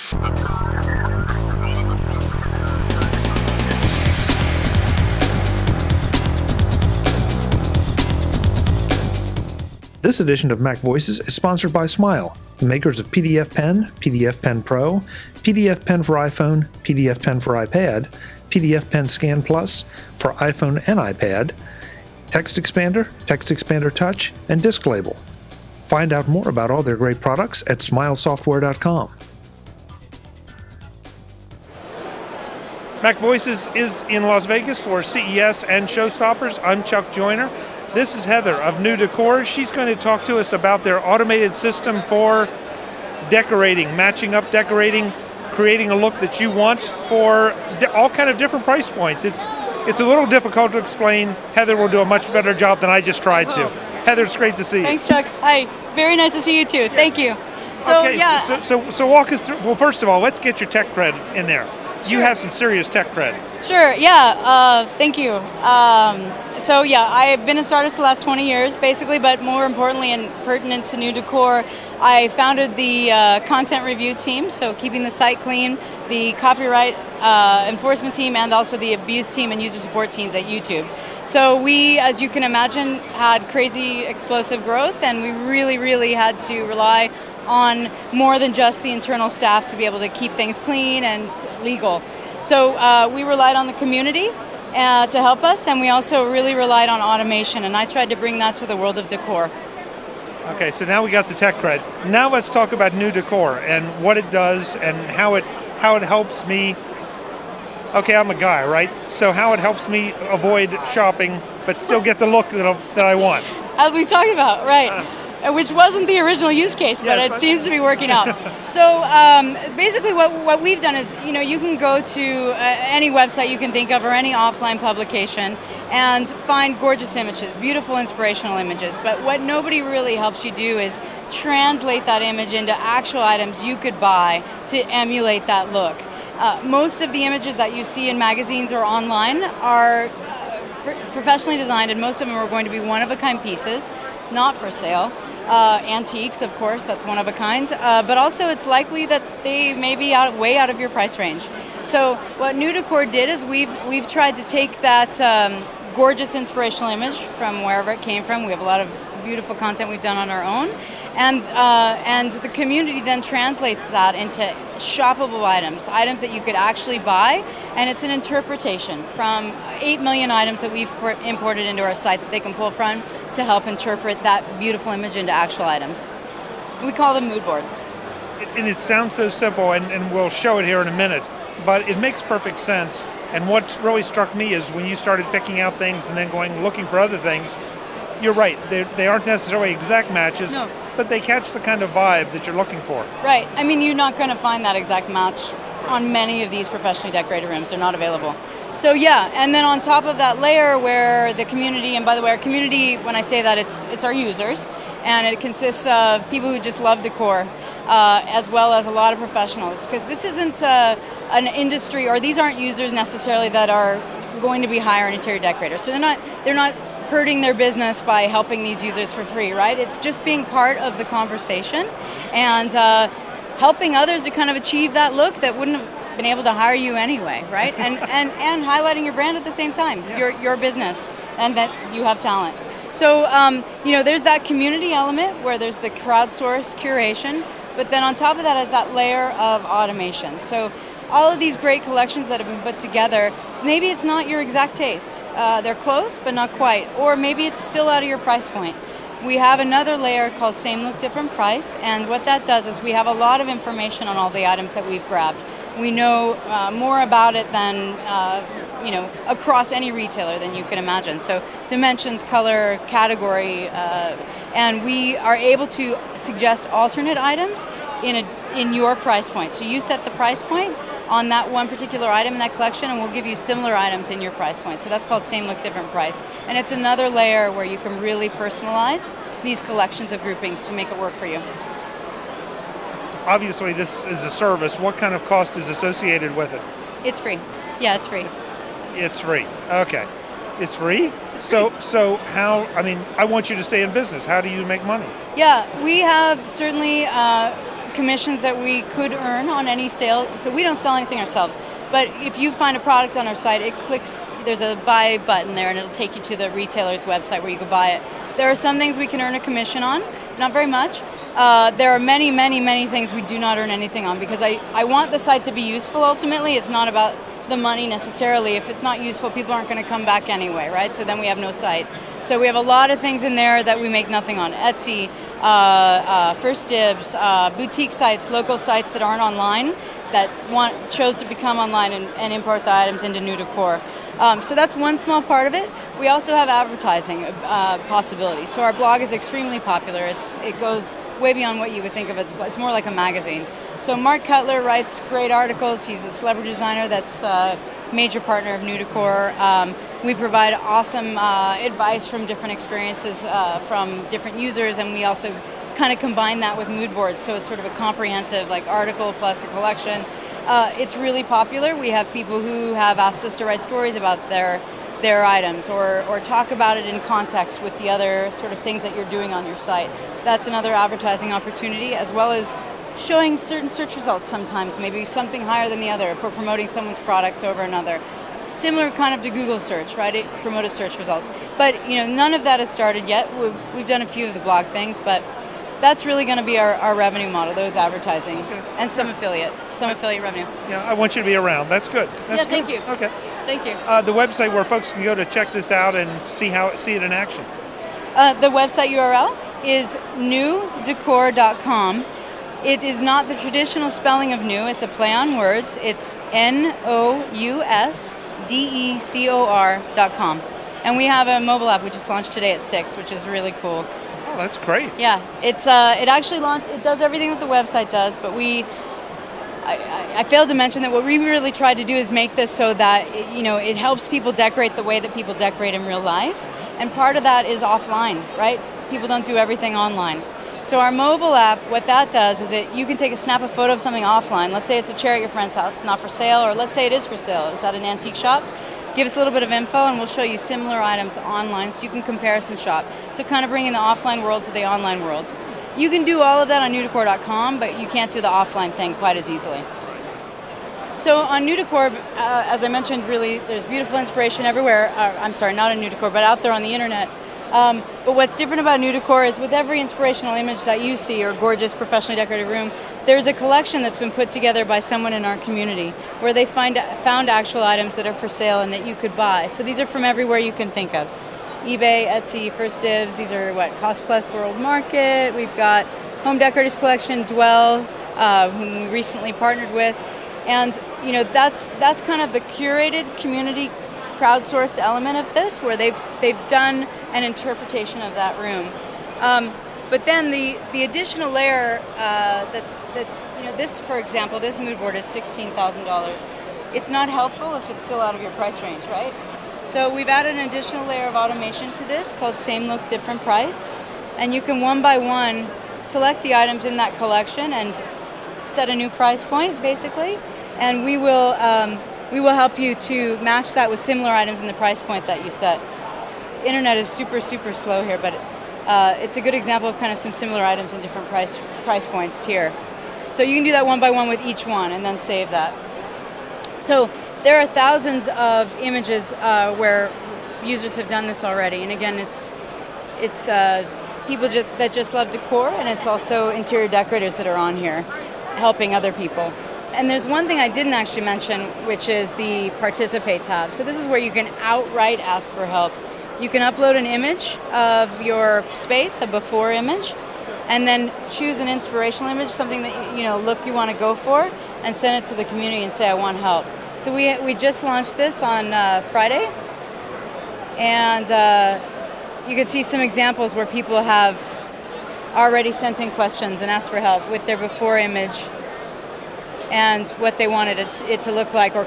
This edition of Mac Voices is sponsored by Smile, the makers of PDF Pen, PDF Pen Pro, PDF Pen for iPhone, PDF Pen for iPad, PDF Pen Scan Plus for iPhone and iPad, Text Expander Touch, and Disk Label. Find out more about all their great products at smilesoftware.com. Mac Voices is in Las Vegas for CES and ShowStoppers. I'm Chuck Joyner. This is Heather of nousDECOR. She's going to talk to us about their automated system for decorating, matching up decorating, creating a look that you want for all kind of different price points. It's a little difficult to explain. Heather will do a much better job than I just tried to. Heather, it's great to see you. Thanks, Chuck. Hi. Very nice to see you too. Thank you. So, okay, yeah. So walk us through. Well, first of all, let's get your tech cred in there. Sure. You have some serious tech cred. Sure, yeah, thank you. So yeah, I've been in startups the last 20 years, basically, but more importantly and pertinent to nousDECOR, I founded the content review team, so keeping the site clean, the copyright enforcement team, and also the abuse team and user support teams at YouTube. So we, as you can imagine, had crazy explosive growth, and we really had to rely on more than just the internal staff to be able to keep things clean and legal. So we relied on the community to help us, and we also really relied on automation, and I tried to bring that to the world of decor. Okay, so now we got the tech cred. Now let's talk about nousDECOR and what it does and how it helps me. Okay, I'm a guy, right? So how it helps me avoid shopping but still get the look that I want. As we talked about, right. Which wasn't the original use case, but it seems to be working out. So basically what we've done is, you can go to any website you can think of or any offline publication and find gorgeous images, beautiful inspirational images. But what nobody really helps you do is translate that image into actual items you could buy to emulate that look. Most of the images that you see in magazines or online are professionally designed, and most of them are going to be one-of-a-kind pieces, not for sale. Antiques, of course, that's one of a kind, but also it's likely that they may be way out of your price range. So what nousDECOR did is we've tried to take that gorgeous inspirational image from wherever it came from. We have a lot of beautiful content we've done on our own, and the community then translates that into shoppable items that you could actually buy, and it's an interpretation from 8 million items that we've imported into our site that they can pull from to help interpret that beautiful image into actual items. We call them mood boards. And it sounds so simple, and we'll show it here in a minute, but it makes perfect sense. And what really struck me is when you started picking out things and then going looking for other things, you're right, they aren't necessarily exact matches, no, but they catch the kind of vibe that you're looking for. Right. I mean, you're not going to find that exact match on many of these professionally decorated rooms. They're not available. So yeah, and then on top of that layer where the community, and by the way, our community, when I say that, it's our users, and it consists of people who just love decor, as well as a lot of professionals, because this isn't an industry, or these aren't users necessarily that are going to be hire interior decorators. So they're not hurting their business by helping these users for free, right? It's just being part of the conversation and helping others to kind of achieve that look that wouldn't have been able to hire you anyway, right? And highlighting your brand at the same time, your business, and that you have talent. So there's that community element where there's the crowdsourced curation, but then on top of that is that layer of automation. So all of these great collections that have been put together, maybe it's not your exact taste. They're close, but not quite. Or maybe it's still out of your price point. We have another layer called Same Look, Different Price, and what that does is we have a lot of information on all the items that we've grabbed. We know more about it than, across any retailer than you can imagine. So dimensions, color, category, and we are able to suggest alternate items in your price point. So you set the price point on that one particular item in that collection, and we'll give you similar items in your price point. So that's called Same Look, Different Price. And it's another layer where you can really personalize these collections of groupings to make it work for you. Obviously, this is a service. What kind of cost is associated with it? It's free. Yeah, it's free. It's free. Okay. It's free? It's free. So how, I want you to stay in business. How do you make money? Yeah, we have certainly commissions that we could earn on any sale. So we don't sell anything ourselves. But if you find a product on our site, there's a buy button there, and it'll take you to the retailer's website where you can buy it. There are some things we can earn a commission on, not very much. There are many, many, many things we do not earn anything on, because I want the site to be useful ultimately. It's not about the money necessarily. If it's not useful, people aren't going to come back anyway, right? So then we have no site. So we have a lot of things in there that we make nothing on. Etsy, First Dibs, boutique sites, local sites that aren't online, that chose to become online and import the items into nousDECOR. So that's one small part of it. We also have advertising possibilities. So our blog is extremely popular. It goes way beyond what you would think of as, it's more like a magazine. So Mark Cutler writes great articles. He's a celebrity designer that's a major partner of nousDECOR. We provide awesome advice from different experiences from different users, and we also kind of combine that with mood boards, so it's sort of a comprehensive article plus a collection. It's really popular. We have people who have asked us to write stories about their items or talk about it in context with the other sort of things that you're doing on your site. That's another advertising opportunity, as well as showing certain search results sometimes, maybe something higher than the other if we're promoting someone's products over another. Similar kind of to Google search, right? Promoted search results. But none of that has started yet. We've done a few of the blog things, but that's really going to be our revenue model, those advertising, and some affiliate revenue. Yeah, I want you to be around. That's good. That's thank you. Okay. Thank you. The website where folks can go to check this out and see it in action. The website URL is nousDECOR.com. It is not the traditional spelling of new. It's a play on words. It's nousDECOR.com. And we have a mobile app we just launched today at 6, which is really cool. Oh, that's great. Yeah, it actually launched. It does everything that the website does, but I failed to mention that what we really tried to do is make this so that it helps people decorate the way that people decorate in real life, and part of that is offline, right? People don't do everything online. So our mobile app, what that does is you can snap a photo of something offline. Let's say it's a chair at your friend's house, it's not for sale, or let's say it is for sale. Is that an antique shop? Give us a little bit of info and we'll show you similar items online so you can comparison shop. So kind of bringing the offline world to the online world. You can do all of that on nousDECOR.com, but you can't do the offline thing quite as easily. So on nousDECOR, as I mentioned, really there's beautiful inspiration everywhere. I'm sorry, not on nousDECOR, but out there on the internet. But what's different about nousDECOR is with every inspirational image that you see or gorgeous professionally decorated room, there's a collection that's been put together by someone in our community where they found actual items that are for sale and that you could buy. So these are from everywhere you can think of. eBay, Etsy, First Dibs, these are Cost Plus World Market. We've got Home Decorators Collection, Dwell, whom we recently partnered with. And that's kind of the curated community crowdsourced element of this, where they've done an interpretation of that room. But then the additional layer that's this, for example, this mood board is $16,000. It's not helpful if it's still out of your price range, right? So we've added an additional layer of automation to this called Same Look, Different Price, and you can one by one select the items in that collection and set a new price point, basically, and we will help you to match that with similar items in the price point that you set. Internet is super, super slow here, but it's a good example of kind of some similar items in different price points here. So you can do that one by one with each one and then save that. So there are thousands of images where users have done this already, and again, it's people that just love decor, and it's also interior decorators that are on here helping other people. And there's one thing I didn't actually mention, which is the Participate tab. So this is where you can outright ask for help. You can upload an image of your space, a before image, and then choose an inspirational image, something that look you want to go for, and send it to the community and say, I want help. So we just launched this on Friday, and you can see some examples where people have already sent in questions and asked for help with their before image and what they wanted it to look like, or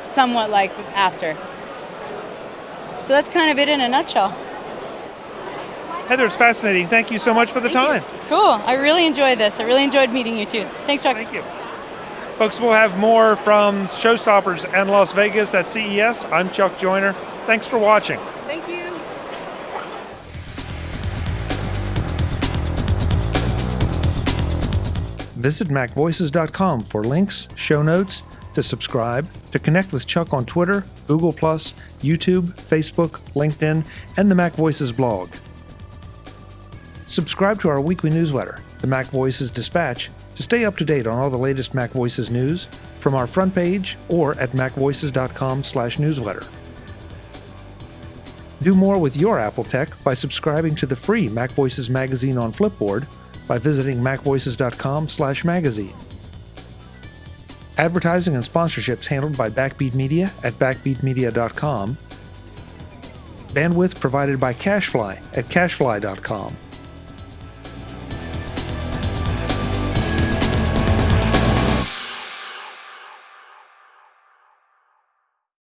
somewhat like after. So that's kind of it in a nutshell. Heather, it's fascinating. Thank you so much for the time. Cool. I really enjoyed this. I really enjoyed meeting you too. Thanks, Chuck. Thank you. Folks, we'll have more from ShowStoppers and Las Vegas at CES. I'm Chuck Joyner. Thanks for watching. Thank you. Visit MacVoices.com for links, show notes, to subscribe, to connect with Chuck on Twitter, Google+, YouTube, Facebook, LinkedIn, and the MacVoices blog. Subscribe to our weekly newsletter, the MacVoices Dispatch, to stay up to date on all the latest MacVoices news from our front page or at MacVoices.com/newsletter. Do more with your Apple tech by subscribing to the free MacVoices Magazine on Flipboard by visiting MacVoices.com/magazine. Advertising and sponsorships handled by Backbeat Media at backbeatmedia.com. Bandwidth provided by CacheFly at CacheFly.com.